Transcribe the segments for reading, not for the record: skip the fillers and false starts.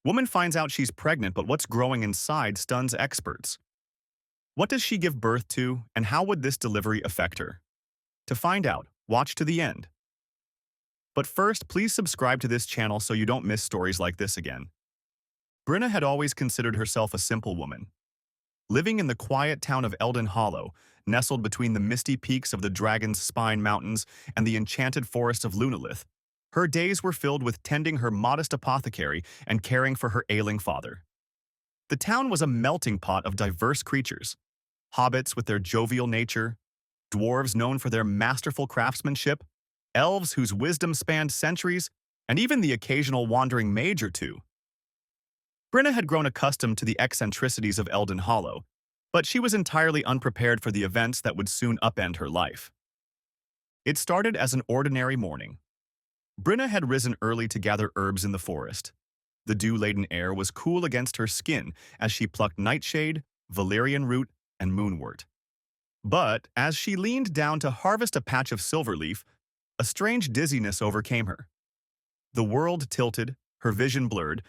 Woman finds out she's pregnant, but what's growing inside stuns experts. What does she give birth to, and how would this delivery affect her? To find out, watch to the end. But first, please subscribe to this channel so you don't miss stories like this again. Brenna had always considered herself a simple woman. Living in the quiet town of Eldon Hollow, nestled between the misty peaks of the Dragon's Spine Mountains and the enchanted forest of Lunalith, her days were filled with tending her modest apothecary and caring for her ailing father. The town was a melting pot of diverse creatures: hobbits with their jovial nature, dwarves known for their masterful craftsmanship, elves whose wisdom spanned centuries, and even the occasional wandering mage or two. Brenna had grown accustomed to the eccentricities of Eldon Hollow, but she was entirely unprepared for the events that would soon upend her life. It started as an ordinary morning. Brenna had risen early to gather herbs in the forest. The dew-laden air was cool against her skin as she plucked nightshade, valerian root, and moonwort. But as she leaned down to harvest a patch of silverleaf, a strange dizziness overcame her. The world tilted, her vision blurred,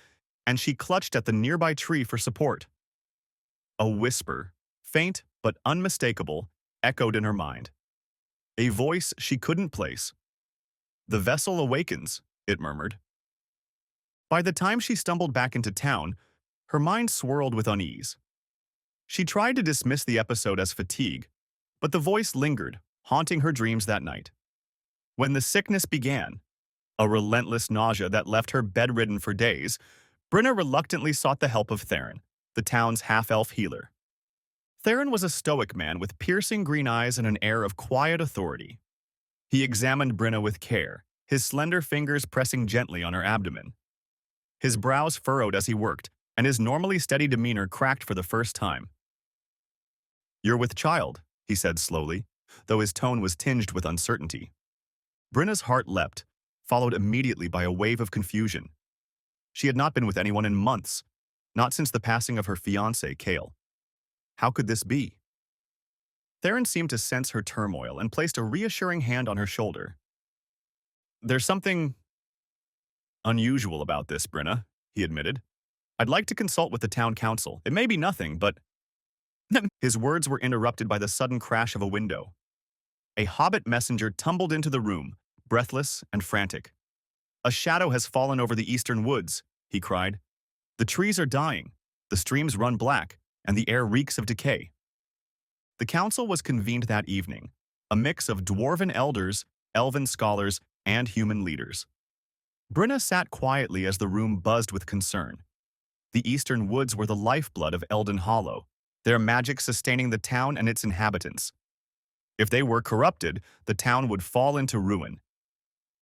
and she clutched at the nearby tree for support. A whisper, faint but unmistakable, echoed in her mind. A voice she couldn't place. "The vessel awakens," it murmured. By the time she stumbled back into town, her mind swirled with unease. She tried to dismiss the episode as fatigue, but the voice lingered, haunting her dreams that night. When the sickness began, a relentless nausea that left her bedridden for days, Brenna reluctantly sought the help of Theron, the town's half-elf healer. Theron was a stoic man with piercing green eyes and an air of quiet authority. He examined Brenna with care, his slender fingers pressing gently on her abdomen. His brows furrowed as he worked, and his normally steady demeanor cracked for the first time. "You're with child," he said slowly, though his tone was tinged with uncertainty. Brenna's heart leapt, followed immediately by a wave of confusion. She had not been with anyone in months, not since the passing of her fiancé, Cale. How could this be? Theron seemed to sense her turmoil and placed a reassuring hand on her shoulder. "There's something unusual about this, Brenna," he admitted. "I'd like to consult with the town council. It may be nothing, but—" His words were interrupted by the sudden crash of a window. A hobbit messenger tumbled into the room, breathless and frantic. "A shadow has fallen over the eastern woods," he cried. "The trees are dying, the streams run black, and the air reeks of decay." The council was convened that evening, a mix of dwarven elders, elven scholars, and human leaders. Brenna sat quietly as the room buzzed with concern. The eastern woods were the lifeblood of Eldon Hollow, their magic sustaining the town and its inhabitants. If they were corrupted, the town would fall into ruin.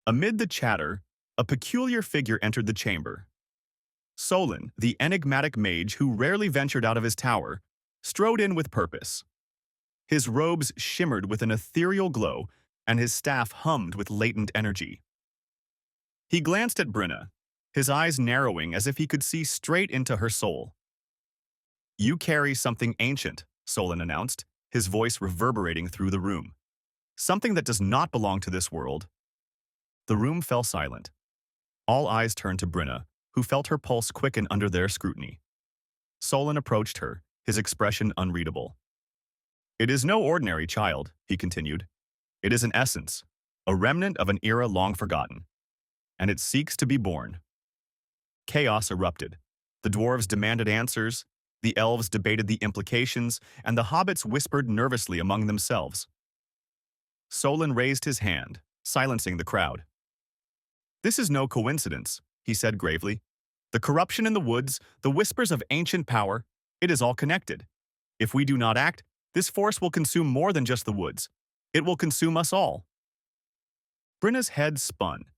Amid the chatter, a peculiar figure entered the chamber. Solon, the enigmatic mage who rarely ventured out of his tower, strode in with purpose. His robes shimmered with an ethereal glow, and his staff hummed with latent energy. He glanced at Brenna, his eyes narrowing as if he could see straight into her soul. "You carry something ancient," Solon announced, his voice reverberating through the room. "Something that does not belong to this world." The room fell silent. All eyes turned to Brenna, who felt her pulse quicken under their scrutiny. Solon approached her, his expression unreadable. "It is no ordinary child," he continued. "It is an essence, a remnant of an era long forgotten. And it seeks to be born." Chaos erupted. The dwarves demanded answers, the elves debated the implications, and the hobbits whispered nervously among themselves. Solon raised his hand, silencing the crowd. "This is no coincidence," he said gravely. "The corruption in the woods, the whispers of ancient power, it is all connected. If we do not act, this force will consume more than just the woods. It will consume us all." Brenna's head spun.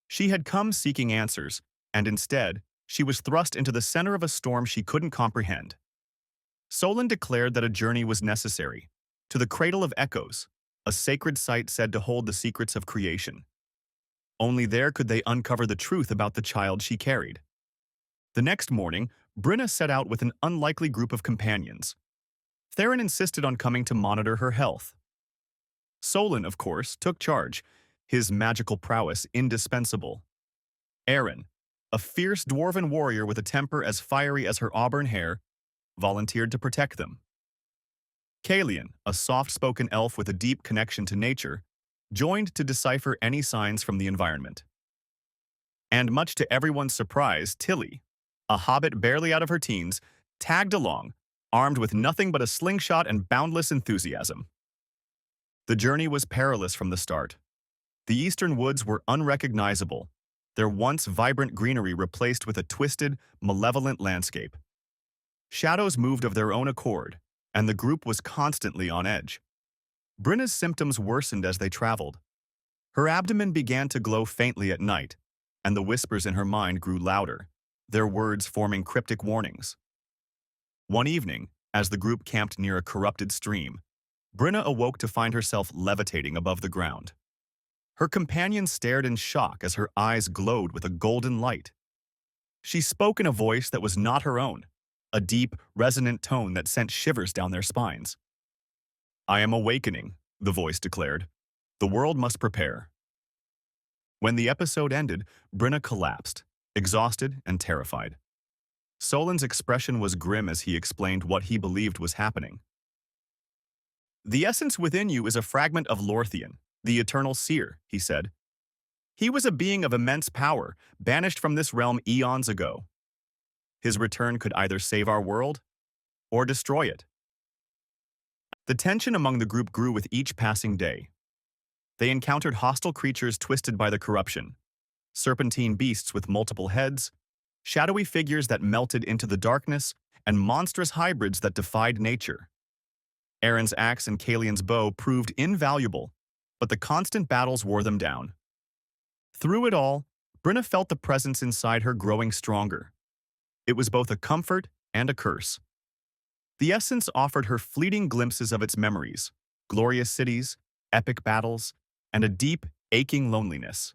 She had come seeking answers, and instead, she was thrust into the center of a storm she couldn't comprehend. Solon declared that a journey was necessary, to the Cradle of Echoes, a sacred site said to hold the secrets of creation. Only there could they uncover the truth about the child she carried. The next morning, Brenna set out with an unlikely group of companions. Theron insisted on coming to monitor her health. Solon, of course, took charge, his magical prowess indispensable. Aaron, a fierce dwarven warrior with a temper as fiery as her auburn hair, volunteered to protect them. Kalian, a soft-spoken elf with a deep connection to nature, joined to decipher any signs from the environment. And much to everyone's surprise, Tilly, a hobbit barely out of her teens, tagged along, armed with nothing but a slingshot and boundless enthusiasm. The journey was perilous from the start. The eastern woods were unrecognizable, their once vibrant greenery replaced with a twisted, malevolent landscape. Shadows moved of their own accord, and the group was constantly on edge. Brenna's symptoms worsened as they traveled. Her abdomen began to glow faintly at night, and the whispers in her mind grew louder, their words forming cryptic warnings. One evening, as the group camped near a corrupted stream, Brenna awoke to find herself levitating above the ground. Her companion stared in shock as her eyes glowed with a golden light. She spoke in a voice that was not her own, a deep, resonant tone that sent shivers down their spines. "I am awakening," the voice declared. "The world must prepare." When the episode ended, Brenna collapsed, exhausted and terrified. Solan's expression was grim as he explained what he believed was happening. "The essence within you is a fragment of Lorthian, the eternal seer," he said. "He was a being of immense power, banished from this realm eons ago. His return could either save our world or destroy it." The tension among the group grew with each passing day. They encountered hostile creatures twisted by the corruption, serpentine beasts with multiple heads, shadowy figures that melted into the darkness, and monstrous hybrids that defied nature. Aaron's axe and Kalian's bow proved invaluable, but the constant battles wore them down. Through it all, Brenna felt the presence inside her growing stronger. It was both a comfort and a curse. The essence offered her fleeting glimpses of its memories, glorious cities, epic battles, and a deep, aching loneliness.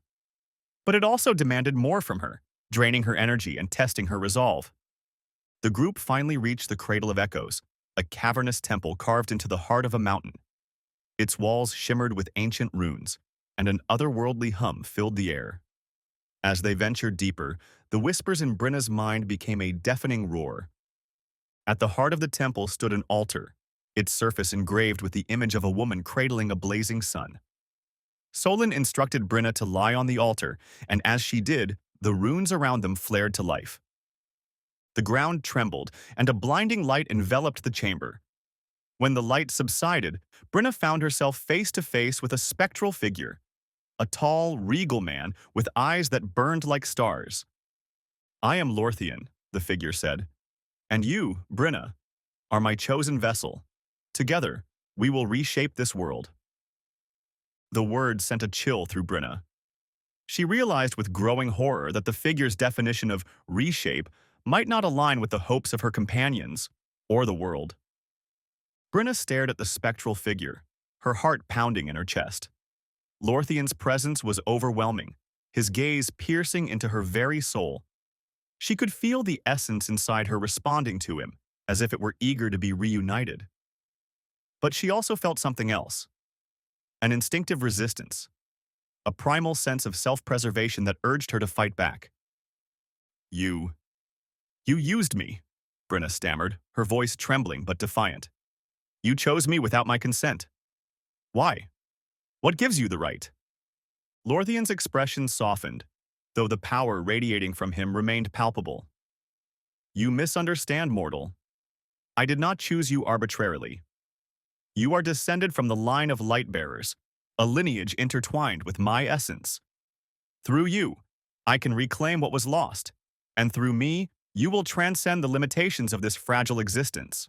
But it also demanded more from her, draining her energy and testing her resolve. The group finally reached the Cradle of Echoes, a cavernous temple carved into the heart of a mountain. Its walls shimmered with ancient runes, and an otherworldly hum filled the air. As they ventured deeper, the whispers in Brenna's mind became a deafening roar. At the heart of the temple stood an altar, its surface engraved with the image of a woman cradling a blazing sun. Solon instructed Brenna to lie on the altar, and as she did, the runes around them flared to life. The ground trembled, and a blinding light enveloped the chamber. When the light subsided, Brenna found herself face to face with a spectral figure, a tall, regal man with eyes that burned like stars. "I am Lorthian," the figure said, "and you, Brenna, are my chosen vessel. Together, we will reshape this world." The words sent a chill through Brenna. She realized with growing horror that the figure's definition of reshape might not align with the hopes of her companions or the world. Brenna stared at the spectral figure, her heart pounding in her chest. Lorthian's presence was overwhelming, his gaze piercing into her very soul. She could feel the essence inside her responding to him, as if it were eager to be reunited. But she also felt something else, an instinctive resistance, a primal sense of self-preservation that urged her to fight back. You used me," Brenna stammered, her voice trembling but defiant. "You chose me without my consent. Why? What gives you the right?" Lorthian's expression softened, though the power radiating from him remained palpable. "You misunderstand, mortal. I did not choose you arbitrarily. You are descended from the line of light-bearers, a lineage intertwined with my essence. Through you, I can reclaim what was lost, and through me, you will transcend the limitations of this fragile existence."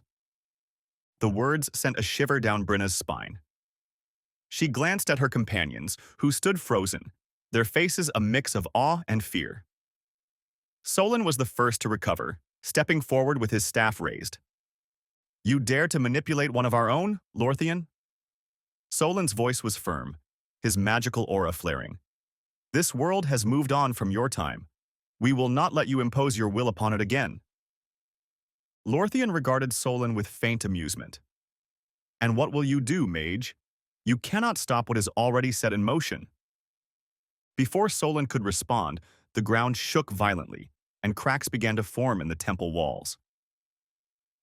The words sent a shiver down Brenna's spine. She glanced at her companions, who stood frozen, their faces a mix of awe and fear. Solon was the first to recover, stepping forward with his staff raised. "You dare to manipulate one of our own, Lorthian?" Solon's voice was firm, his magical aura flaring. "This world has moved on from your time. We will not let you impose your will upon it again." Lorthian regarded Solon with faint amusement. "And what will you do, mage? You cannot stop what is already set in motion." Before Solon could respond, the ground shook violently, and cracks began to form in the temple walls.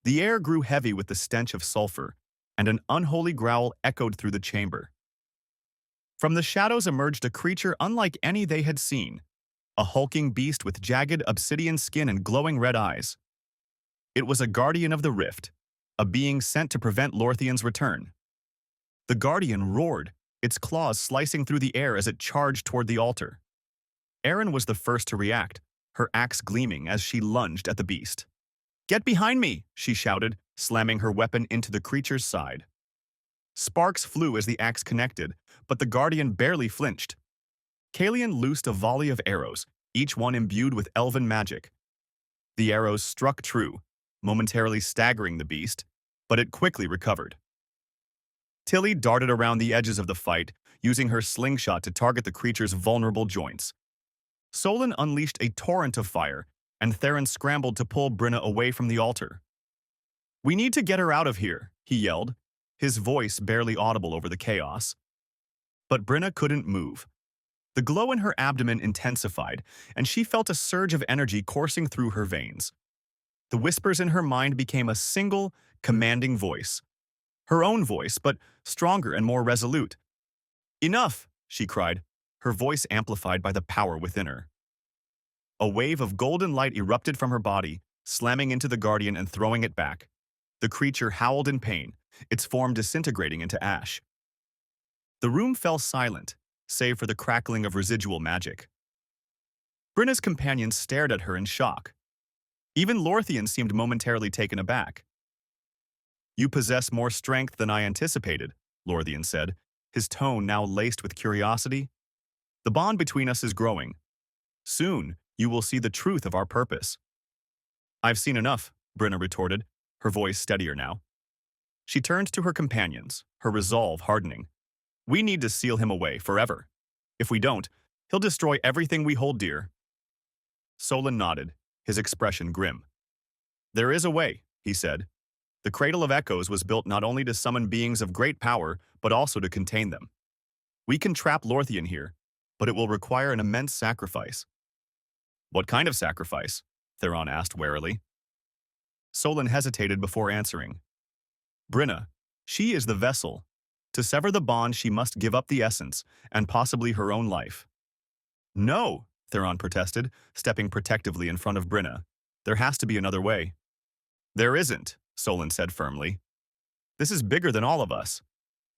The air grew heavy with the stench of sulfur, and an unholy growl echoed through the chamber. From the shadows emerged a creature unlike any they had seen, a hulking beast with jagged obsidian skin and glowing red eyes. It was a guardian of the rift, a being sent to prevent Lorthian's return. The guardian roared, its claws slicing through the air as it charged toward the altar. Erin was the first to react, her axe gleaming as she lunged at the beast. "Get behind me!" she shouted, slamming her weapon into the creature's side. Sparks flew as the axe connected, but the guardian barely flinched. Kalian loosed a volley of arrows, each one imbued with elven magic. The arrows struck true, momentarily staggering the beast, but it quickly recovered. Tilly darted around the edges of the fight, using her slingshot to target the creature's vulnerable joints. Solon unleashed a torrent of fire, and Theron scrambled to pull Brenna away from the altar. "We need to get her out of here," he yelled, his voice barely audible over the chaos. But Brenna couldn't move. The glow in her abdomen intensified, and she felt a surge of energy coursing through her veins. The whispers in her mind became a single, commanding voice. Her own voice, but stronger and more resolute. "Enough!" she cried, her voice amplified by the power within her. A wave of golden light erupted from her body, slamming into the guardian and throwing it back. The creature howled in pain, its form disintegrating into ash. The room fell silent, save for the crackling of residual magic. Brenna's companions stared at her in shock. Even Lorthian seemed momentarily taken aback. "You possess more strength than I anticipated," Lorthian said, his tone now laced with curiosity. "The bond between us is growing. Soon, you will see the truth of our purpose." "I've seen enough," Brenna retorted, her voice steadier now. She turned to her companions, her resolve hardening. "We need to seal him away forever. If we don't, he'll destroy everything we hold dear." Solon nodded, his expression grim. "There is a way," he said. "The Cradle of Echoes was built not only to summon beings of great power, but also to contain them. We can trap Lorthian here, but it will require an immense sacrifice." "What kind of sacrifice?" Theron asked warily. Solon hesitated before answering. "Brenna, she is the vessel. To sever the bond, she must give up the essence, and possibly her own life." "No," Theron protested, stepping protectively in front of Brenna. "There has to be another way." "There isn't," Solon said firmly. "This is bigger than all of us.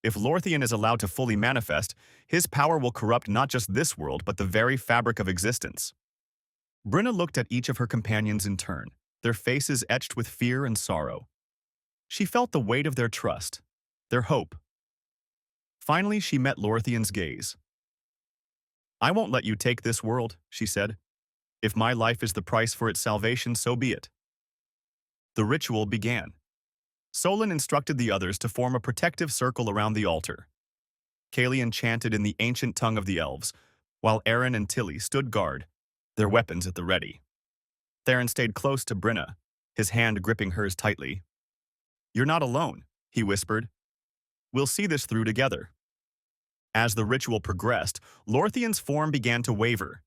If Lorthian is allowed to fully manifest, his power will corrupt not just this world, but the very fabric of existence." Brenna looked at each of her companions in turn, their faces etched with fear and sorrow. She felt the weight of their trust, their hope. Finally, she met Lorthian's gaze. "I won't let you take this world," she said. "If my life is the price for its salvation, so be it." The ritual began. Solon instructed the others to form a protective circle around the altar. Kalian chanted in the ancient tongue of the elves, while Erin and Tilly stood guard, their weapons at the ready. Theron stayed close to Brenna, his hand gripping hers tightly. "You're not alone," he whispered. "We'll see this through together." As the ritual progressed, Lorthian's form began to waver.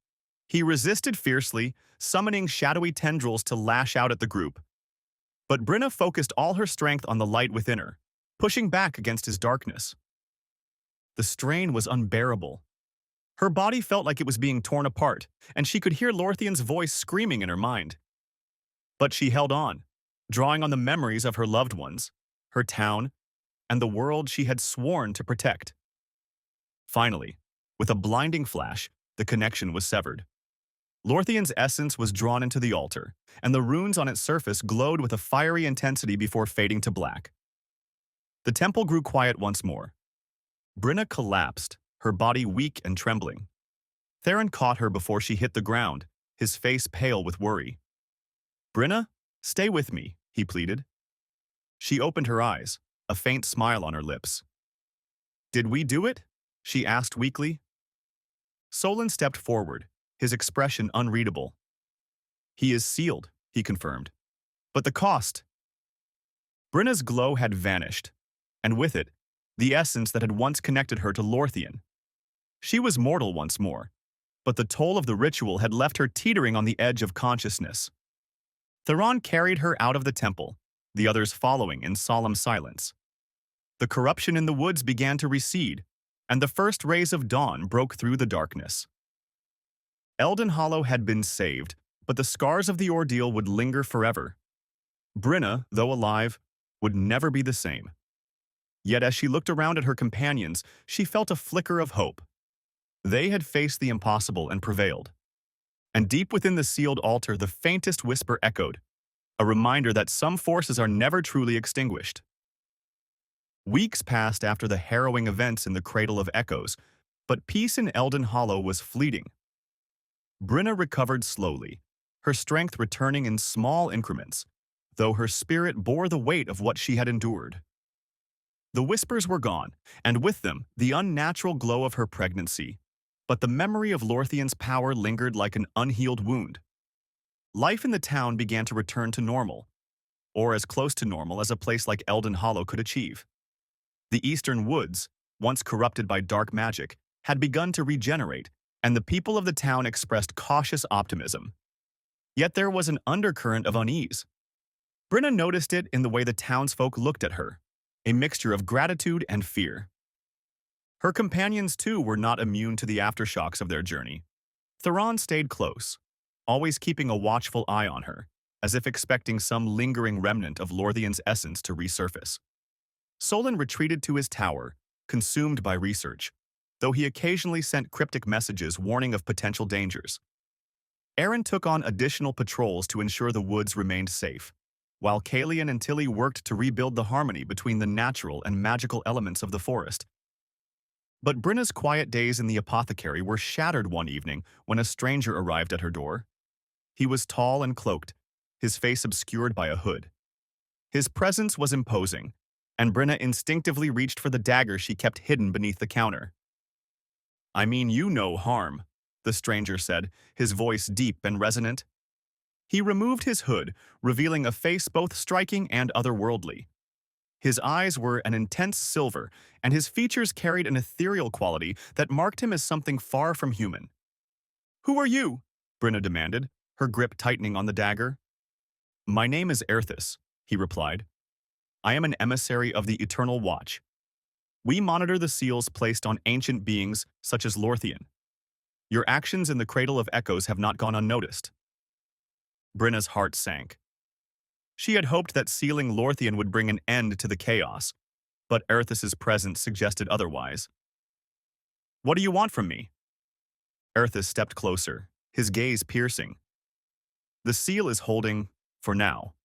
He resisted fiercely, summoning shadowy tendrils to lash out at the group. But Brenna focused all her strength on the light within her, pushing back against his darkness. The strain was unbearable. Her body felt like it was being torn apart, and she could hear Lorthian's voice screaming in her mind. But she held on, drawing on the memories of her loved ones, her town, and the world she had sworn to protect. Finally, with a blinding flash, the connection was severed. Lorthian's essence was drawn into the altar, and the runes on its surface glowed with a fiery intensity before fading to black. The temple grew quiet once more. Brenna collapsed, her body weak and trembling. Theron caught her before she hit the ground, his face pale with worry. "Brenna, stay with me," he pleaded. She opened her eyes, a faint smile on her lips. "Did we do it?" she asked weakly. Solon stepped forward, his expression unreadable. "He is sealed," he confirmed. "But the cost?" Brenna's glow had vanished, and with it, the essence that had once connected her to Lorthian. She was mortal once more, but the toll of the ritual had left her teetering on the edge of consciousness. Theron carried her out of the temple, the others following in solemn silence. The corruption in the woods began to recede, and the first rays of dawn broke through the darkness. Eldon Hollow had been saved, but the scars of the ordeal would linger forever. Brenna, though alive, would never be the same. Yet as she looked around at her companions, she felt a flicker of hope. They had faced the impossible and prevailed. And deep within the sealed altar, the faintest whisper echoed, a reminder that some forces are never truly extinguished. Weeks passed after the harrowing events in the Cradle of Echoes, but peace in Eldon Hollow was fleeting. Brenna recovered slowly, her strength returning in small increments, though her spirit bore the weight of what she had endured. The whispers were gone, and with them, the unnatural glow of her pregnancy. But the memory of Lorthian's power lingered like an unhealed wound. Life in the town began to return to normal, or as close to normal as a place like Eldon Hollow could achieve. The eastern woods, once corrupted by dark magic, had begun to regenerate, and the people of the town expressed cautious optimism. Yet there was an undercurrent of unease. Brenna noticed it in the way the townsfolk looked at her, a mixture of gratitude and fear. Her companions, too, were not immune to the aftershocks of their journey. Theron stayed close, always keeping a watchful eye on her, as if expecting some lingering remnant of Lorthian's essence to resurface. Solon retreated to his tower, consumed by research, though he occasionally sent cryptic messages warning of potential dangers. Aaron took on additional patrols to ensure the woods remained safe, while Kalian and Tilly worked to rebuild the harmony between the natural and magical elements of the forest. But Brenna's quiet days in the apothecary were shattered one evening when a stranger arrived at her door. He was tall and cloaked, his face obscured by a hood. His presence was imposing, and Brenna instinctively reached for the dagger she kept hidden beneath the counter. "I mean you no harm," the stranger said, his voice deep and resonant. He removed his hood, revealing a face both striking and otherworldly. His eyes were an intense silver, and his features carried an ethereal quality that marked him as something far from human. "Who are you?" Brenna demanded, her grip tightening on the dagger. "My name is Erthus," he replied. "I am an emissary of the Eternal Watch. We monitor the seals placed on ancient beings such as Lorthian. Your actions in the Cradle of Echoes have not gone unnoticed." Brenna's heart sank. She had hoped that sealing Lorthian would bring an end to the chaos, but Erthus's presence suggested otherwise. "What do you want from me?" Erthus stepped closer, his gaze piercing. "The seal is holding, for now.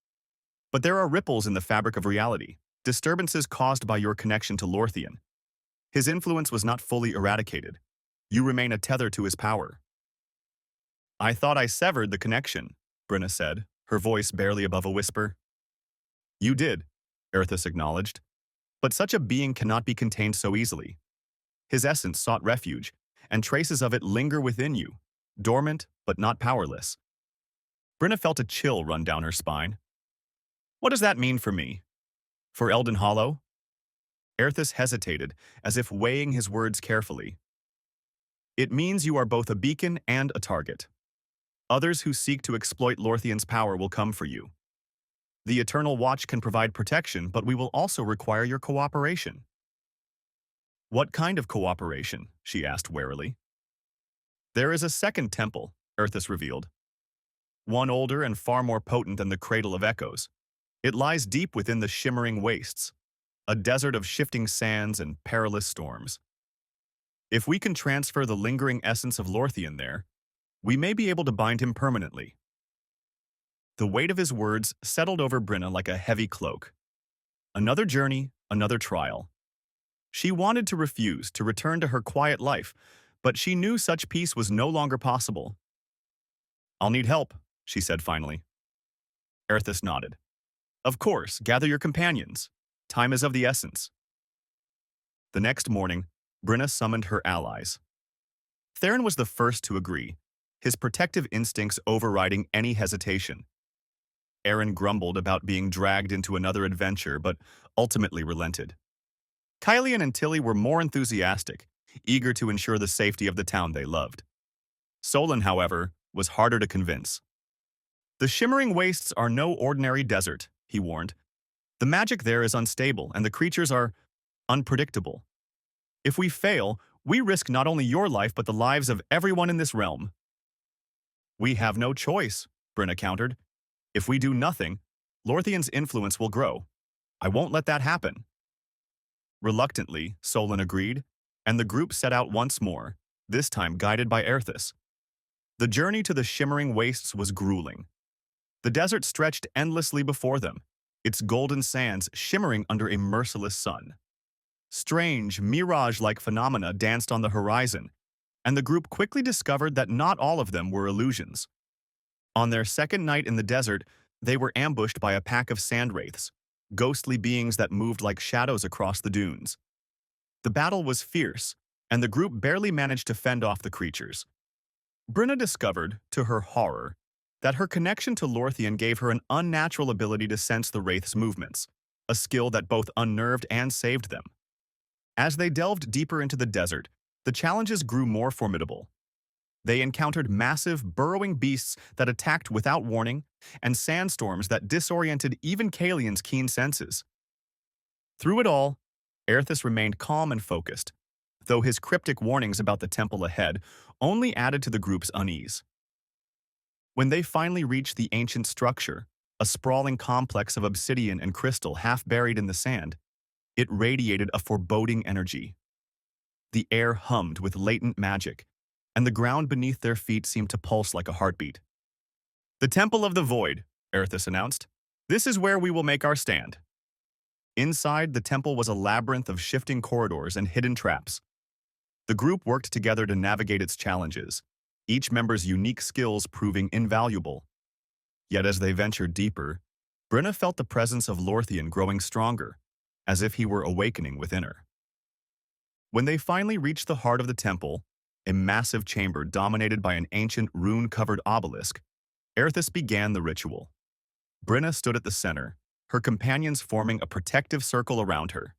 But there are ripples in the fabric of reality, disturbances caused by your connection to Lorthian. His influence was not fully eradicated. You remain a tether to his power." "I thought I severed the connection," Brenna said, her voice barely above a whisper. "You did," Erthus acknowledged. "But such a being cannot be contained so easily. His essence sought refuge, and traces of it linger within you, dormant but not powerless." Brenna felt a chill run down her spine. "What does that mean for me? For Eldon Hollow?" Erthus hesitated, as if weighing his words carefully. "It means you are both a beacon and a target. Others who seek to exploit Lorthian's power will come for you. The Eternal Watch can provide protection, but we will also require your cooperation." "What kind of cooperation?" she asked warily. "There is a second temple," Erthus revealed. "One older and far more potent than the Cradle of Echoes. It lies deep within the shimmering wastes, a desert of shifting sands and perilous storms. If we can transfer the lingering essence of Lorthian there, we may be able to bind him permanently." The weight of his words settled over Brenna like a heavy cloak. Another journey, another trial. She wanted to refuse, to return to her quiet life, but she knew such peace was no longer possible. "I'll need help," she said finally. Erthus nodded. "Of course, gather your companions. Time is of the essence." The next morning, Brenna summoned her allies. Theron was the first to agree, his protective instincts overriding any hesitation. Aaron grumbled about being dragged into another adventure, but ultimately relented. Kylian and Tilly were more enthusiastic, eager to ensure the safety of the town they loved. Solon, however, was harder to convince. The Shimmering Wastes are no ordinary desert, he warned. The magic there is unstable, and the creatures are unpredictable. If we fail, we risk not only your life but the lives of everyone in this realm. We have no choice, Brenna countered. If we do nothing, Lorthian's influence will grow. I won't let that happen. Reluctantly, Solon agreed, and the group set out once more, this time guided by Erthus. The journey to the Shimmering Wastes was grueling. The desert stretched endlessly before them, its golden sands shimmering under a merciless sun. Strange, mirage-like phenomena danced on the horizon, and the group quickly discovered that not all of them were illusions. On their second night in the desert, they were ambushed by a pack of sand wraiths, ghostly beings that moved like shadows across the dunes. The battle was fierce, and the group barely managed to fend off the creatures. Brenna discovered, to her horror, that her connection to Lorthian gave her an unnatural ability to sense the wraiths' movements, a skill that both unnerved and saved them. As they delved deeper into the desert, the challenges grew more formidable. They encountered massive, burrowing beasts that attacked without warning, and sandstorms that disoriented even Kalian's keen senses. Through it all, Erthus remained calm and focused, though his cryptic warnings about the temple ahead only added to the group's unease. When they finally reached the ancient structure, a sprawling complex of obsidian and crystal half buried in the sand, it radiated a foreboding energy. The air hummed with latent magic, and the ground beneath their feet seemed to pulse like a heartbeat. "The Temple of the Void," Erthus announced. "This is where we will make our stand." Inside, the temple was a labyrinth of shifting corridors and hidden traps. The group worked together to navigate its challenges, each member's unique skills proving invaluable. Yet as they ventured deeper, Brenna felt the presence of Lorthian growing stronger, as if he were awakening within her. When they finally reached the heart of the temple, a massive chamber dominated by an ancient rune-covered obelisk, Erthus began the ritual. Brenna stood at the center, her companions forming a protective circle around her.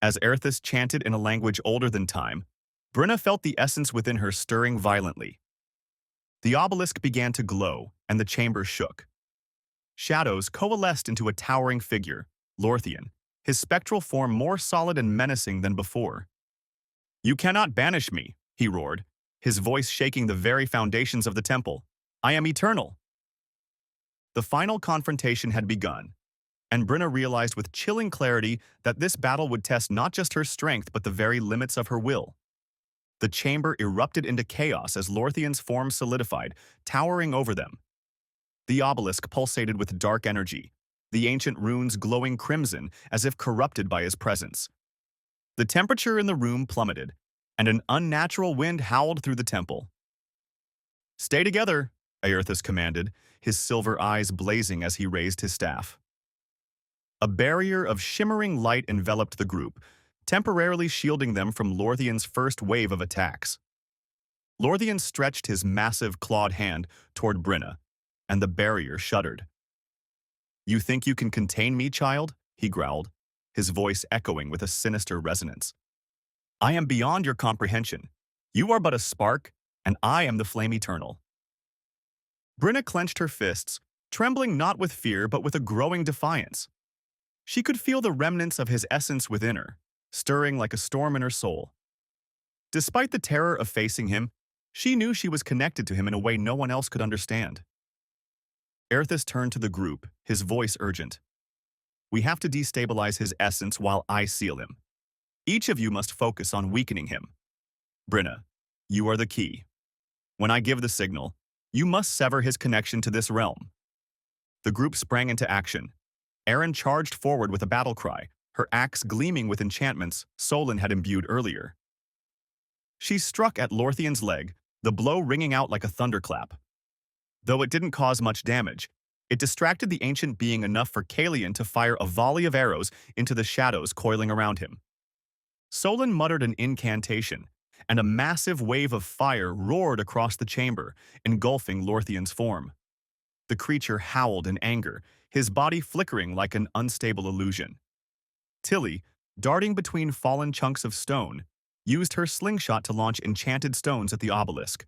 As Erthus chanted in a language older than time, Brenna felt the essence within her stirring violently. The obelisk began to glow, and the chamber shook. Shadows coalesced into a towering figure, Lorthian, his spectral form more solid and menacing than before. "You cannot banish me," he roared, his voice shaking the very foundations of the temple. "I am eternal." The final confrontation had begun, and Brenna realized with chilling clarity that this battle would test not just her strength but the very limits of her will. The chamber erupted into chaos as Lorthian's form solidified, towering over them. The obelisk pulsated with dark energy, the ancient runes glowing crimson as if corrupted by his presence. The temperature in the room plummeted, and an unnatural wind howled through the temple. "Stay together," Aerthus commanded, his silver eyes blazing as he raised his staff. A barrier of shimmering light enveloped the group, temporarily shielding them from Lorthian's first wave of attacks. Lorthian stretched his massive clawed hand toward Brenna, and the barrier shuddered. "You think you can contain me, child?" he growled, his voice echoing with a sinister resonance. "I am beyond your comprehension. You are but a spark, and I am the flame eternal." Brenna clenched her fists, trembling not with fear but with a growing defiance. She could feel the remnants of his essence within her, stirring like a storm in her soul. Despite the terror of facing him, she knew she was connected to him in a way no one else could understand. Erthus turned to the group, his voice urgent. "We have to destabilize his essence while I seal him. Each of you must focus on weakening him. Brenna, you are the key. When I give the signal, you must sever his connection to this realm." The group sprang into action. Erin charged forward with a battle cry, her axe gleaming with enchantments Solon had imbued earlier. She struck at Lorthian's leg, the blow ringing out like a thunderclap. Though it didn't cause much damage, it distracted the ancient being enough for Kalian to fire a volley of arrows into the shadows coiling around him. Solon muttered an incantation, and a massive wave of fire roared across the chamber, engulfing Lorthian's form. The creature howled in anger, his body flickering like an unstable illusion. Tilly, darting between fallen chunks of stone, used her slingshot to launch enchanted stones at the obelisk,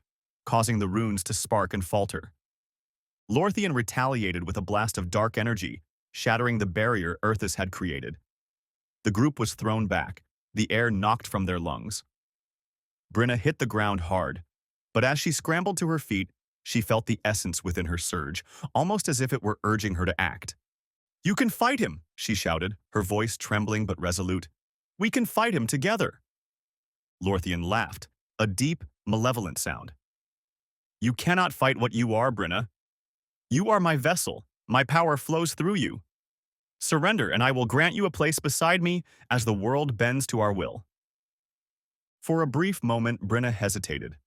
causing the runes to spark and falter. Lorthian retaliated with a blast of dark energy, shattering the barrier Erthus had created. The group was thrown back, the air knocked from their lungs. Brenna hit the ground hard, but as she scrambled to her feet, she felt the essence within her surge, almost as if it were urging her to act. "You can fight him," she shouted, her voice trembling but resolute. "We can fight him together." Lorthian laughed, a deep, malevolent sound. "You cannot fight what you are, Brenna. You are my vessel. My power flows through you. Surrender, and I will grant you a place beside me as the world bends to our will." For a brief moment, Brenna hesitated.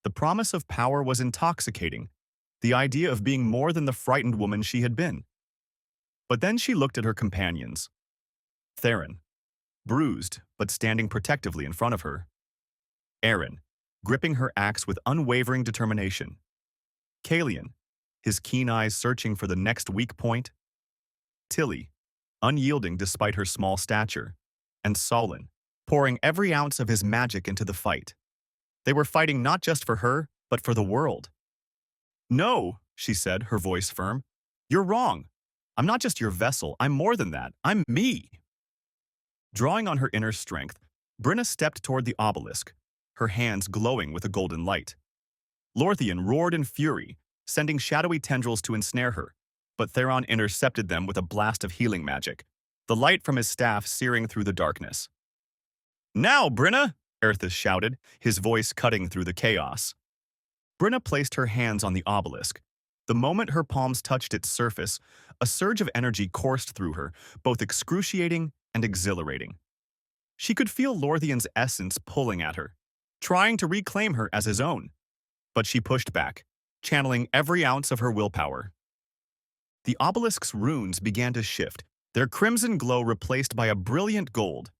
The promise of power was intoxicating, the idea of being more than the frightened woman she had been. But then she looked at her companions. Theron, bruised but standing protectively in front of her. Aaron, gripping her axe with unwavering determination. Kalian, his keen eyes searching for the next weak point. Tilly, unyielding despite her small stature. And Solon, pouring every ounce of his magic into the fight. They were fighting not just for her, but for the world. "No," she said, her voice firm. "You're wrong. I'm not just your vessel. I'm more than that. I'm me." Drawing on her inner strength, Brenna stepped toward the obelisk, her hands glowing with a golden light. Lorthian roared in fury, sending shadowy tendrils to ensnare her, but Theron intercepted them with a blast of healing magic, the light from his staff searing through the darkness. "Now, Brenna!" Erthus shouted, his voice cutting through the chaos. Brenna placed her hands on the obelisk. The moment her palms touched its surface, a surge of energy coursed through her, both excruciating and exhilarating. She could feel Lorthian's essence pulling at her, trying to reclaim her as his own. But she pushed back, channeling every ounce of her willpower. The obelisk's runes began to shift, their crimson glow replaced by a brilliant gold.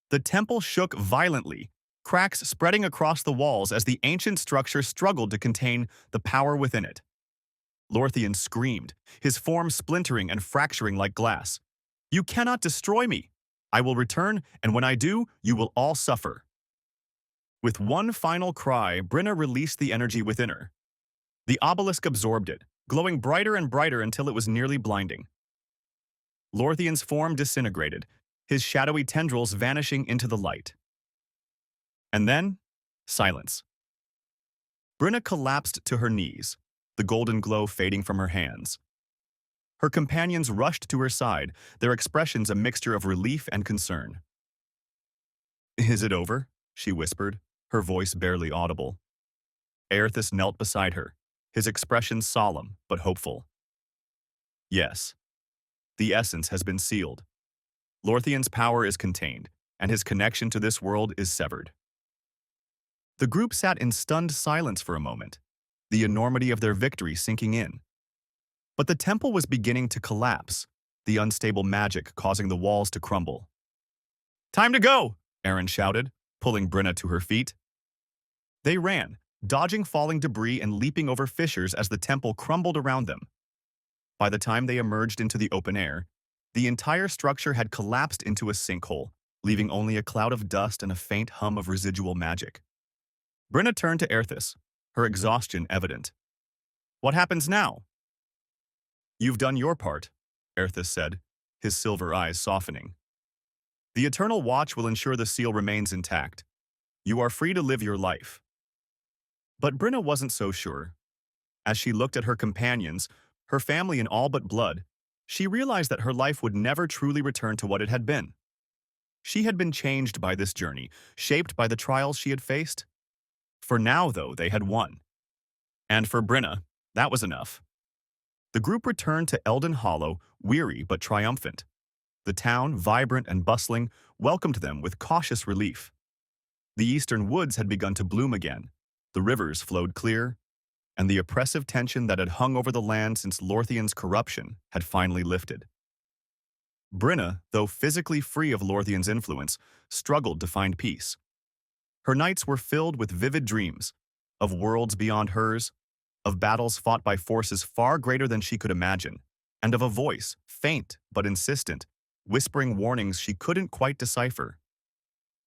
The temple shook violently, cracks spreading across the walls as the ancient structure struggled to contain the power within it. Lorthian screamed, his form splintering and fracturing like glass. "You cannot destroy me! I will return, and when I do, you will all suffer." With one final cry, Brenna released the energy within her. The obelisk absorbed it, glowing brighter and brighter until it was nearly blinding. Lorthian's form disintegrated, his shadowy tendrils vanishing into the light. And then, silence. Brenna collapsed to her knees, the golden glow fading from her hands. Her companions rushed to her side, their expressions a mixture of relief and concern. "Is it over?" she whispered, her voice barely audible. Erthus knelt beside her, his expression solemn but hopeful. "Yes. The essence has been sealed. Lorthian's power is contained, and his connection to this world is severed." The group sat in stunned silence for a moment, the enormity of their victory sinking in. But the temple was beginning to collapse, the unstable magic causing the walls to crumble. "Time to go!" Aaron shouted, pulling Brenna to her feet. They ran, dodging falling debris and leaping over fissures as the temple crumbled around them. By the time they emerged into the open air, the entire structure had collapsed into a sinkhole, leaving only a cloud of dust and a faint hum of residual magic. Brenna turned to Erthus, her exhaustion evident. "What happens now?" "You've done your part," Erthus said, his silver eyes softening. "The Eternal Watch will ensure the seal remains intact. You are free to live your life." But Brenna wasn't so sure. As she looked at her companions, her family in all but blood, she realized that her life would never truly return to what it had been. She had been changed by this journey, shaped by the trials she had faced. For now, though, they had won. And for Brenna, that was enough. The group returned to Eldon Hollow, weary but triumphant. The town, vibrant and bustling, welcomed them with cautious relief. The eastern woods had begun to bloom again, the rivers flowed clear, and the oppressive tension that had hung over the land since Lorthian's corruption had finally lifted. Brenna, though physically free of Lorthian's influence, struggled to find peace. Her nights were filled with vivid dreams, of worlds beyond hers, of battles fought by forces far greater than she could imagine, and of a voice, faint but insistent, whispering warnings she couldn't quite decipher.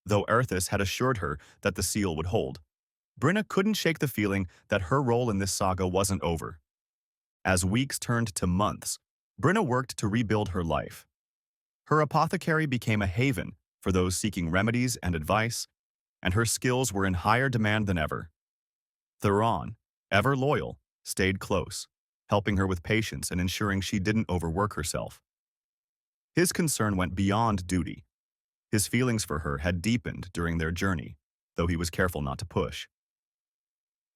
Though Erthus had assured her that the seal would hold. Brenna couldn't shake the feeling that her role in this saga wasn't over. As weeks turned to months, Brenna worked to rebuild her life. Her apothecary became a haven for those seeking remedies and advice, and her skills were in higher demand than ever. Theron, ever loyal, stayed close, helping her with patience and ensuring she didn't overwork herself. His concern went beyond duty. His feelings for her had deepened during their journey, though he was careful not to push.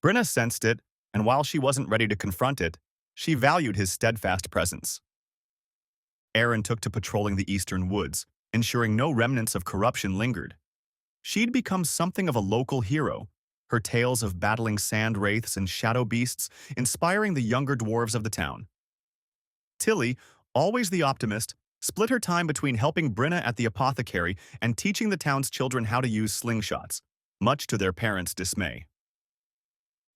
Brenna sensed it, and while she wasn't ready to confront it, she valued his steadfast presence. Erin took to patrolling the eastern woods, ensuring no remnants of corruption lingered. She'd become something of a local hero, her tales of battling sand wraiths and shadow beasts inspiring the younger dwarves of the town. Tilly, always the optimist, split her time between helping Brenna at the apothecary and teaching the town's children how to use slingshots, much to their parents' dismay.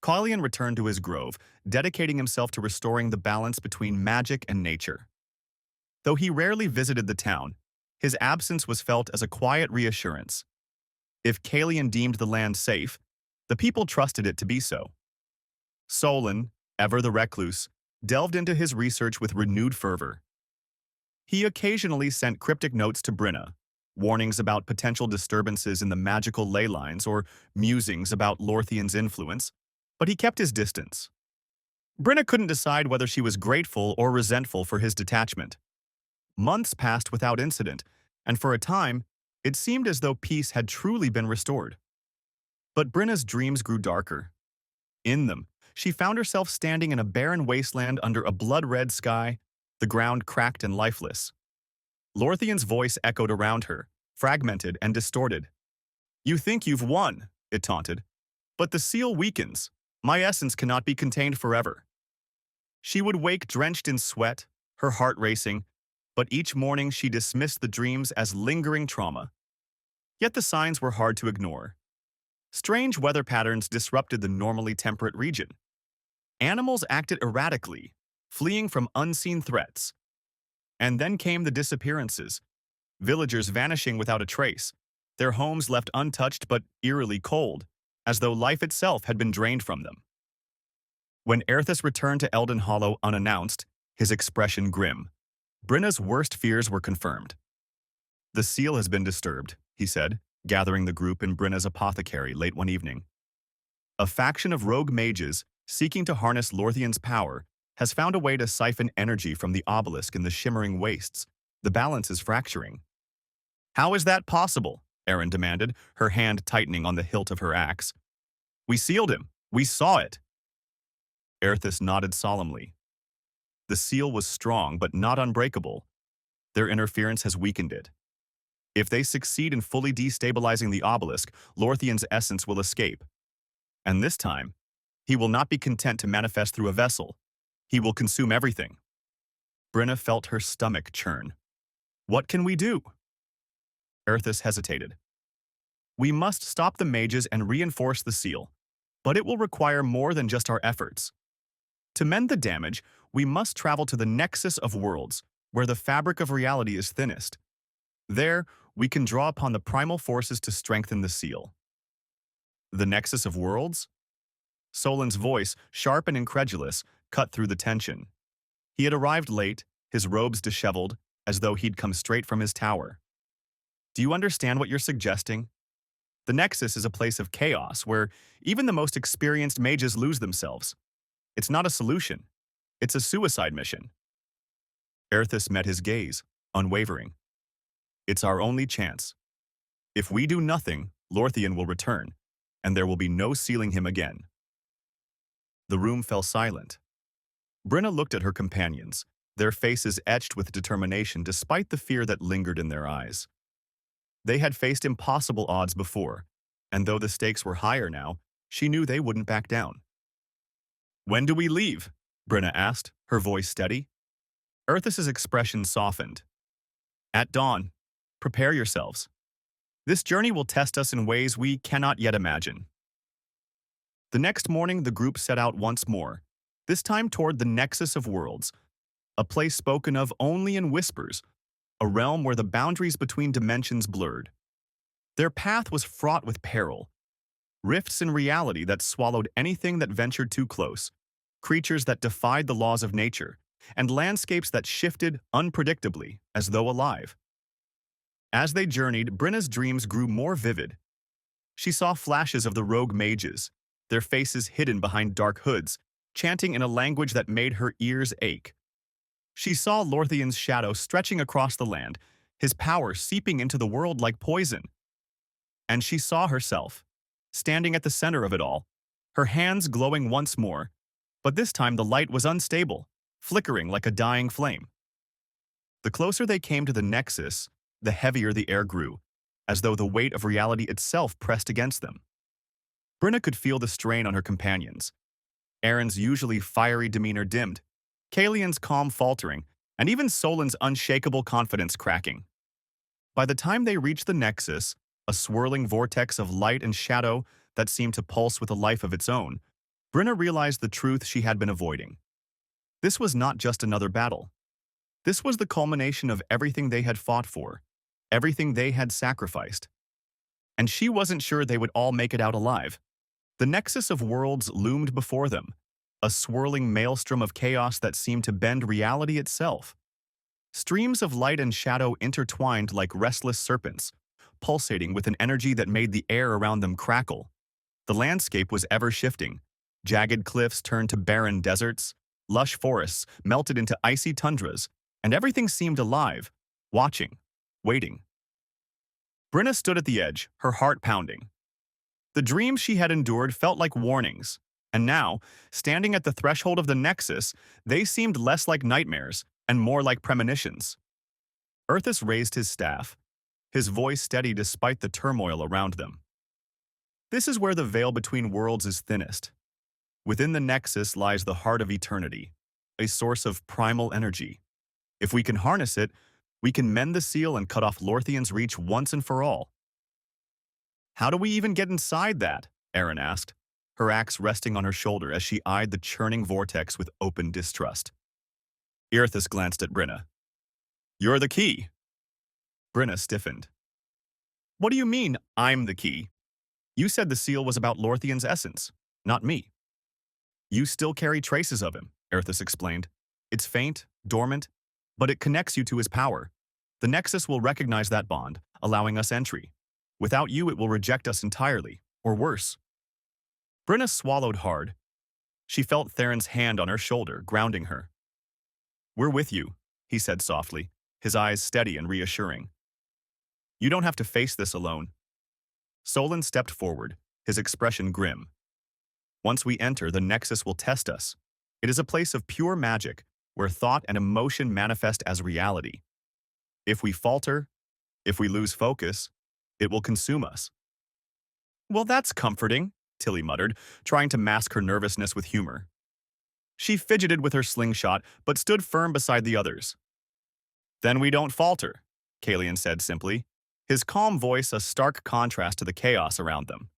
Collian returned to his grove, dedicating himself to restoring the balance between magic and nature. Though he rarely visited the town, his absence was felt as a quiet reassurance. If Kalian deemed the land safe, the people trusted it to be so. Solon, ever the recluse, delved into his research with renewed fervor. He occasionally sent cryptic notes to Brenna, warnings about potential disturbances in the magical ley lines or musings about Lorthian's influence, but he kept his distance. Brenna couldn't decide whether she was grateful or resentful for his detachment. Months passed without incident, and for a time, it seemed as though peace had truly been restored. But Brenna's dreams grew darker. In them, she found herself standing in a barren wasteland under a blood-red sky, the ground cracked and lifeless. Lorthian's voice echoed around her, fragmented and distorted. "You think you've won," it taunted. "But the seal weakens. My essence cannot be contained forever." She would wake drenched in sweat, her heart racing, but each morning she dismissed the dreams as lingering trauma. Yet the signs were hard to ignore. Strange weather patterns disrupted the normally temperate region. Animals acted erratically, fleeing from unseen threats. And then came the disappearances, villagers vanishing without a trace, their homes left untouched but eerily cold, as though life itself had been drained from them. When Erthus returned to Elden Hollow unannounced, his expression grim, Brenna's worst fears were confirmed. "The seal has been disturbed," he said, gathering the group in Brenna's apothecary late one evening. "A faction of rogue mages, seeking to harness Lorthian's power, has found a way to siphon energy from the obelisk in the shimmering wastes. The balance is fracturing." "How is that possible?" Erin demanded, her hand tightening on the hilt of her axe. "We sealed him. We saw it." Erthus nodded solemnly. "The seal was strong but not unbreakable. Their interference has weakened it. If they succeed in fully destabilizing the obelisk, Lorthian's essence will escape. And this time, he will not be content to manifest through a vessel. He will consume everything." Brenna felt her stomach churn. "What can we do?" Erthus hesitated. "We must stop the mages and reinforce the seal, but it will require more than just our efforts. To mend the damage, we must travel to the Nexus of Worlds, where the fabric of reality is thinnest. There, we can draw upon the primal forces to strengthen the seal." "The Nexus of Worlds?" Solon's voice, sharp and incredulous, cut through the tension. He had arrived late, his robes disheveled, as though he'd come straight from his tower. "Do you understand what you're suggesting? The Nexus is a place of chaos where even the most experienced mages lose themselves. It's not a solution. It's a suicide mission." Erthus met his gaze, unwavering. "It's our only chance. If we do nothing, Lorthian will return, and there will be no sealing him again." The room fell silent. Brenna looked at her companions, their faces etched with determination despite the fear that lingered in their eyes. They had faced impossible odds before, and though the stakes were higher now, she knew they wouldn't back down. "When do we leave?" Brenna asked, her voice steady. Erthus's expression softened. "At dawn. Prepare yourselves. This journey will test us in ways we cannot yet imagine." The next morning, the group set out once more, this time toward the Nexus of Worlds, a place spoken of only in whispers, a realm where the boundaries between dimensions blurred. Their path was fraught with peril. rifts in reality that swallowed anything that ventured too close, creatures that defied the laws of nature, and landscapes that shifted unpredictably as though alive. As they journeyed, Brenna's dreams grew more vivid. She saw flashes of the rogue mages, their faces hidden behind dark hoods, chanting in a language that made her ears ache. She saw Lorthian's shadow stretching across the land, his power seeping into the world like poison. And she saw herself, standing at the center of it all, her hands glowing once more, but this time the light was unstable, flickering like a dying flame. The closer they came to the Nexus, the heavier the air grew, as though the weight of reality itself pressed against them. Brenna could feel the strain on her companions. Aaron's usually fiery demeanor dimmed, Kalian's calm faltering, and even Solan's unshakable confidence cracking. By the time they reached the Nexus, a swirling vortex of light and shadow that seemed to pulse with a life of its own, Brenna realized the truth she had been avoiding. This was not just another battle. This was the culmination of everything they had fought for, everything they had sacrificed. And she wasn't sure they would all make it out alive. The Nexus of Worlds loomed before them, a swirling maelstrom of chaos that seemed to bend reality itself. Streams of light and shadow intertwined like restless serpents, pulsating with an energy that made the air around them crackle. The landscape was ever shifting. Jagged cliffs turned to barren deserts, lush forests melted into icy tundras, and everything seemed alive, watching, waiting. Brenna stood at the edge, her heart pounding. The dreams she had endured felt like warnings, and now, standing at the threshold of the Nexus, they seemed less like nightmares and more like premonitions. Arthas raised his staff, his voice steady despite the turmoil around them. This is where the veil between worlds is thinnest. Within the Nexus lies the heart of eternity, a source of primal energy. If we can harness it, we can mend the seal and cut off Lorthian's reach once and for all. How do we even get inside that? Aaron asked, her axe resting on her shoulder as she eyed the churning vortex with open distrust. Arthas glanced at Brenna. You're the key. Brenna stiffened. What do you mean, I'm the key? You said the seal was about Lorthian's essence, not me. You still carry traces of him, Arthas explained. It's faint, dormant, but it connects you to his power. The Nexus will recognize that bond, allowing us entry. Without you, it will reject us entirely, or worse. Brenna swallowed hard. She felt Theron's hand on her shoulder, grounding her. We're with you, he said softly, his eyes steady and reassuring. You don't have to face this alone. Solan stepped forward, his expression grim. Once we enter, the Nexus will test us. It is a place of pure magic, where thought and emotion manifest as reality. If we falter, if we lose focus, it will consume us. Well, that's comforting, Tilly muttered, trying to mask her nervousness with humor. She fidgeted with her slingshot, but stood firm beside the others. Then we don't falter, Kalian said simply, his calm voice a stark contrast to the chaos around them.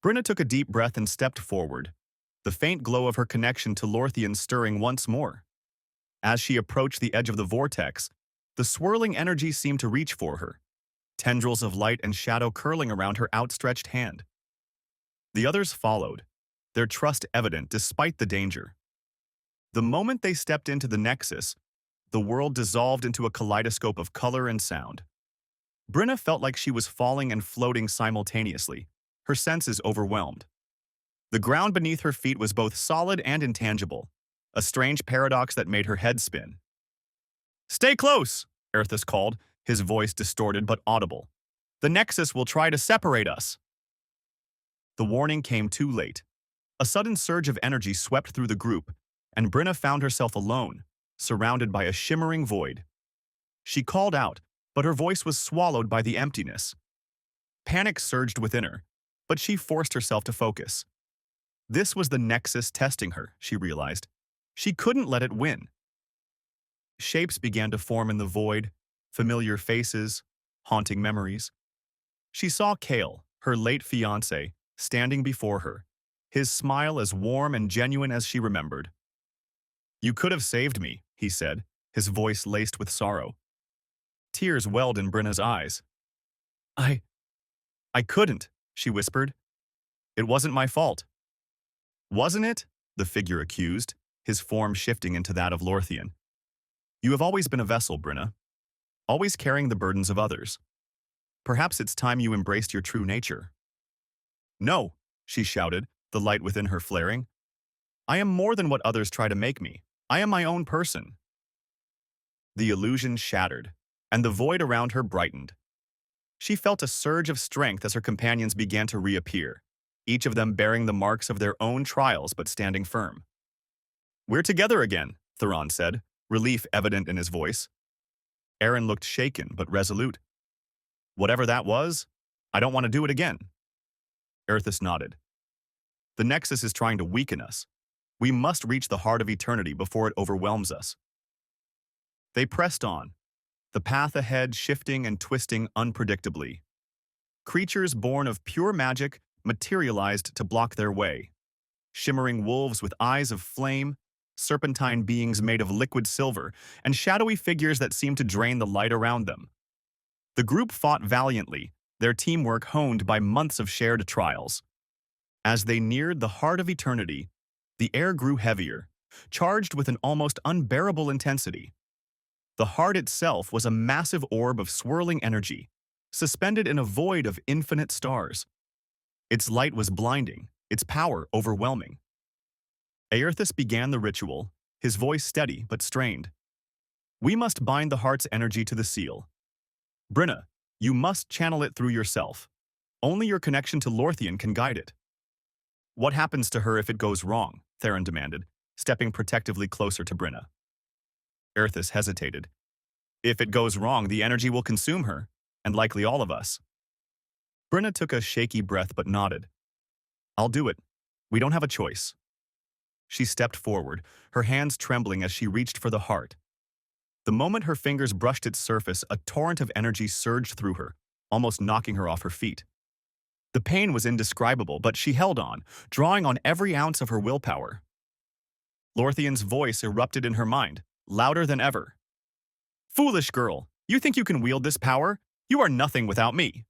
Brenna took a deep breath and stepped forward, the faint glow of her connection to Lorthian stirring once more. As she approached the edge of the vortex, the swirling energy seemed to reach for her, tendrils of light and shadow curling around her outstretched hand. The others followed, their trust evident despite the danger. The moment they stepped into the Nexus, the world dissolved into a kaleidoscope of color and sound. Brenna felt like she was falling and floating simultaneously, her senses overwhelmed. The ground beneath her feet was both solid and intangible, a strange paradox that made her head spin. Stay close, Arthas called, his voice distorted but audible. The Nexus will try to separate us. The warning came too late. A sudden surge of energy swept through the group, and Brenna found herself alone, surrounded by a shimmering void. She called out, but her voice was swallowed by the emptiness. Panic surged within her, but she forced herself to focus. This was the Nexus testing her, she realized. She couldn't let it win. Shapes began to form in the void, familiar faces, haunting memories. She saw Kale, her late fiancé, standing before her, his smile as warm and genuine as she remembered. You could have saved me, he said, his voice laced with sorrow. Tears welled in Brenna's eyes. I couldn't, she whispered, It wasn't my fault. Wasn't it? The figure accused, his form shifting into that of Lorthian. You have always been a vessel, Brenna, always carrying the burdens of others. Perhaps it's time you embraced your true nature. No, she shouted, the light within her flaring. I am more than what others try to make me. I am my own person. The illusion shattered, and the void around her brightened. She felt a surge of strength as her companions began to reappear, each of them bearing the marks of their own trials but standing firm. We're together again, Theron said, relief evident in his voice. Aaron looked shaken but resolute. Whatever that was, I don't want to do it again. Erthus nodded. The Nexus is trying to weaken us. We must reach the heart of eternity before it overwhelms us. They pressed on, the path ahead shifting and twisting unpredictably. Creatures born of pure magic materialized to block their way. Shimmering wolves with eyes of flame, serpentine beings made of liquid silver, and shadowy figures that seemed to drain the light around them. The group fought valiantly, their teamwork honed by months of shared trials. As they neared the heart of eternity, the air grew heavier, charged with an almost unbearable intensity. The heart itself was a massive orb of swirling energy, suspended in a void of infinite stars. Its light was blinding, its power overwhelming. Aerthus began the ritual, his voice steady but strained. We must bind the heart's energy to the seal. Brenna, you must channel it through yourself. Only your connection to Lorthian can guide it. What happens to her if it goes wrong? Theron demanded, stepping protectively closer to Brenna. Erthus hesitated. If it goes wrong, the energy will consume her, and likely all of us. Brenna took a shaky breath but nodded. I'll do it. We don't have a choice. She stepped forward, her hands trembling as she reached for the heart. The moment her fingers brushed its surface, a torrent of energy surged through her, almost knocking her off her feet. The pain was indescribable, but she held on, drawing on every ounce of her willpower. Lorthian's voice erupted in her mind, louder than ever. Foolish girl, you think you can wield this power? You are nothing without me.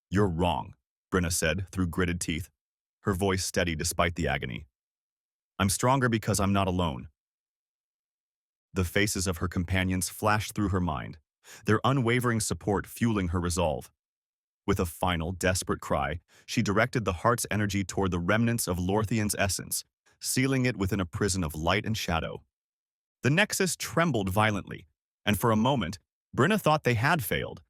You're wrong, Brenna said through gritted teeth, her voice steady despite the agony. I'm stronger because I'm not alone. The faces of her companions flashed through her mind, their unwavering support fueling her resolve. With a final, desperate cry, she directed the heart's energy toward the remnants of Lorthian's essence, sealing it within a prison of light and shadow. The Nexus trembled violently, and for a moment, Brenna thought they had failed.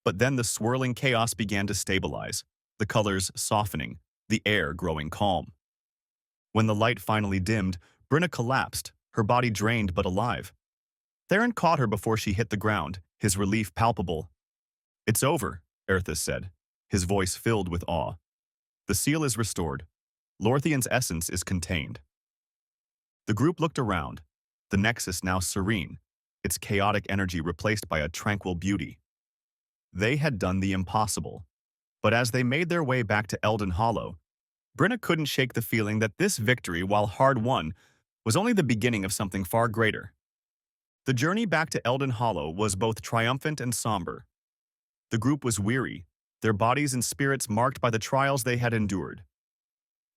But then the swirling chaos began to stabilize, the colors softening, the air growing calm. When the light finally dimmed, Brenna collapsed, her body drained but alive. Theron caught her before she hit the ground, his relief palpable. It's over, Erthus said, his voice filled with awe. The seal is restored. Lorthian's essence is contained. The group looked around, the Nexus now serene, its chaotic energy replaced by a tranquil beauty. They had done the impossible. But as they made their way back to Eldon Hollow, Brenna couldn't shake the feeling that this victory, while hard-won, was only the beginning of something far greater. The journey back to Eldon Hollow was both triumphant and somber. The group was weary, their bodies and spirits marked by the trials they had endured.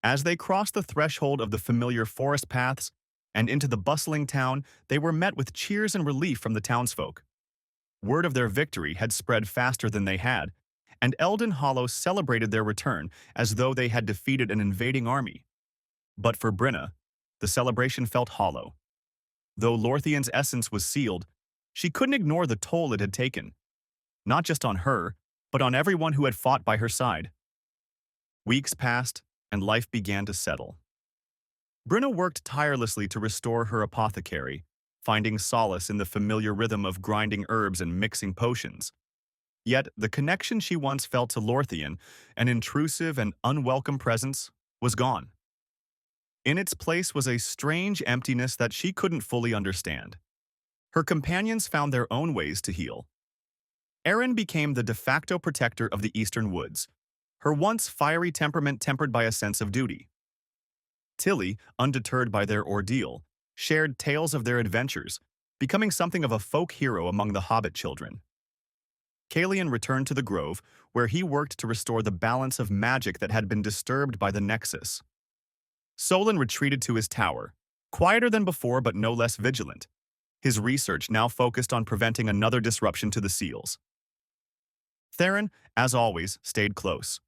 As they crossed the threshold of the familiar forest paths and into the bustling town, they were met with cheers and relief from the townsfolk. Word of their victory had spread faster than they had, and Eldon Hollow celebrated their return as though they had defeated an invading army. But for Brenna, the celebration felt hollow. Though Lorthian's essence was sealed, she couldn't ignore the toll it had taken, not just on her, but on everyone who had fought by her side. Weeks passed, and life began to settle. Brenna worked tirelessly to restore her apothecary, finding solace in the familiar rhythm of grinding herbs and mixing potions. Yet the connection she once felt to Lorthian, an intrusive and unwelcome presence, was gone. In its place was a strange emptiness that she couldn't fully understand. Her companions found their own ways to heal. Erin became the de facto protector of the Eastern Woods, her once fiery temperament tempered by a sense of duty. Tilly, undeterred by their ordeal, shared tales of their adventures, becoming something of a folk hero among the Hobbit children. Kalian returned to the grove, where he worked to restore the balance of magic that had been disturbed by the Nexus. Solon retreated to his tower, quieter than before but no less vigilant. His research now focused on preventing another disruption to the seals. Theron, as always, stayed close.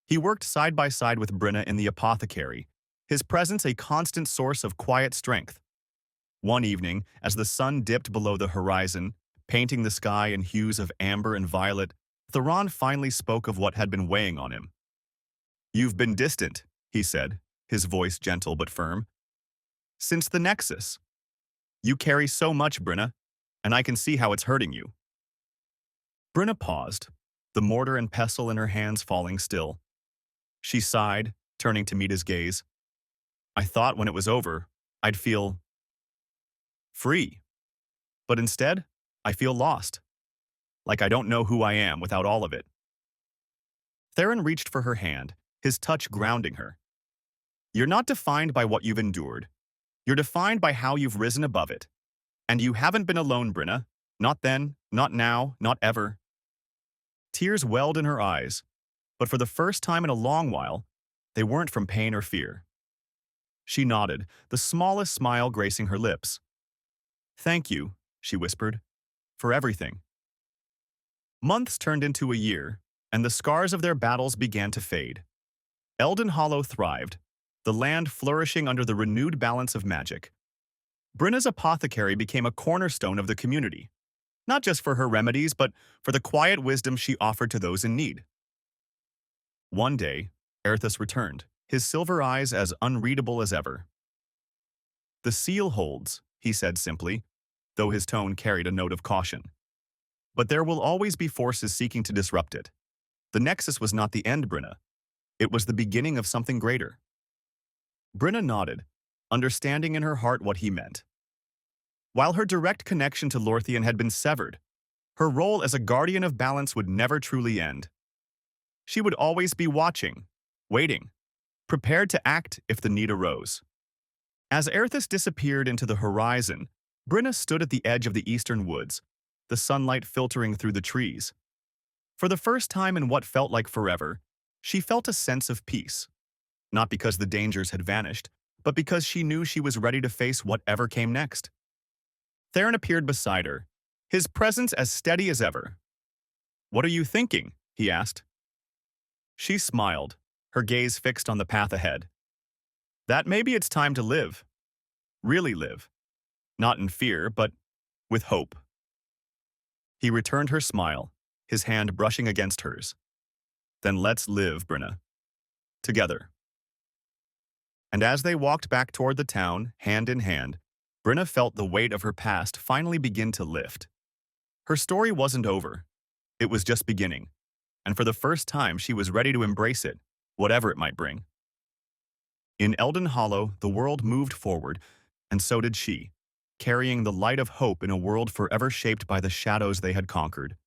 He worked side by side with Brenna in the apothecary, his presence a constant source of quiet strength. One evening, as the sun dipped below the horizon, painting the sky in hues of amber and violet, Theron finally spoke of what had been weighing on him. "You've been distant," he said, his voice gentle but firm. "Since the Nexus. You carry so much, Brenna, and I can see how it's hurting you." Brenna paused, the mortar and pestle in her hands falling still. She sighed, turning to meet his gaze. "I thought when it was over, I'd feel free. But instead, I feel lost. Like I don't know who I am without all of it." Theron reached for her hand, his touch grounding her. "You're not defined by what you've endured. You're defined by how you've risen above it. And you haven't been alone, Brenna. Not then, not now, not ever." Tears welled in her eyes, but for the first time in a long while, they weren't from pain or fear. She nodded, the smallest smile gracing her lips. "Thank you," she whispered, "for everything." Months turned into a year, and the scars of their battles began to fade. Elden Hollow thrived, the land flourishing under the renewed balance of magic. Brenna's apothecary became a cornerstone of the community, not just for her remedies, but for the quiet wisdom she offered to those in need. One day, Erthus returned, his silver eyes as unreadable as ever. "The seal holds," he said simply, though his tone carried a note of caution. "But there will always be forces seeking to disrupt it. The Nexus was not the end, Brenna. It was the beginning of something greater." Brenna nodded, understanding in her heart what he meant. While her direct connection to Lorthian had been severed, her role as a guardian of balance would never truly end. She would always be watching, waiting, prepared to act if the need arose. As Erthus disappeared into the horizon, Brenna stood at the edge of the eastern woods, the sunlight filtering through the trees. For the first time in what felt like forever, she felt a sense of peace. Not because the dangers had vanished, but because she knew she was ready to face whatever came next. Theron appeared beside her, his presence as steady as ever. "What are you thinking?" he asked. She smiled, her gaze fixed on the path ahead. "That maybe it's time to live. Really live. Not in fear, but with hope." He returned her smile, his hand brushing against hers. "Then let's live, Brenna. Together." And as they walked back toward the town, hand in hand, Brenna felt the weight of her past finally begin to lift. Her story wasn't over. It was just beginning. And for the first time, she was ready to embrace it, whatever it might bring. In Elden Hollow, the world moved forward, and so did she, carrying the light of hope in a world forever shaped by the shadows they had conquered.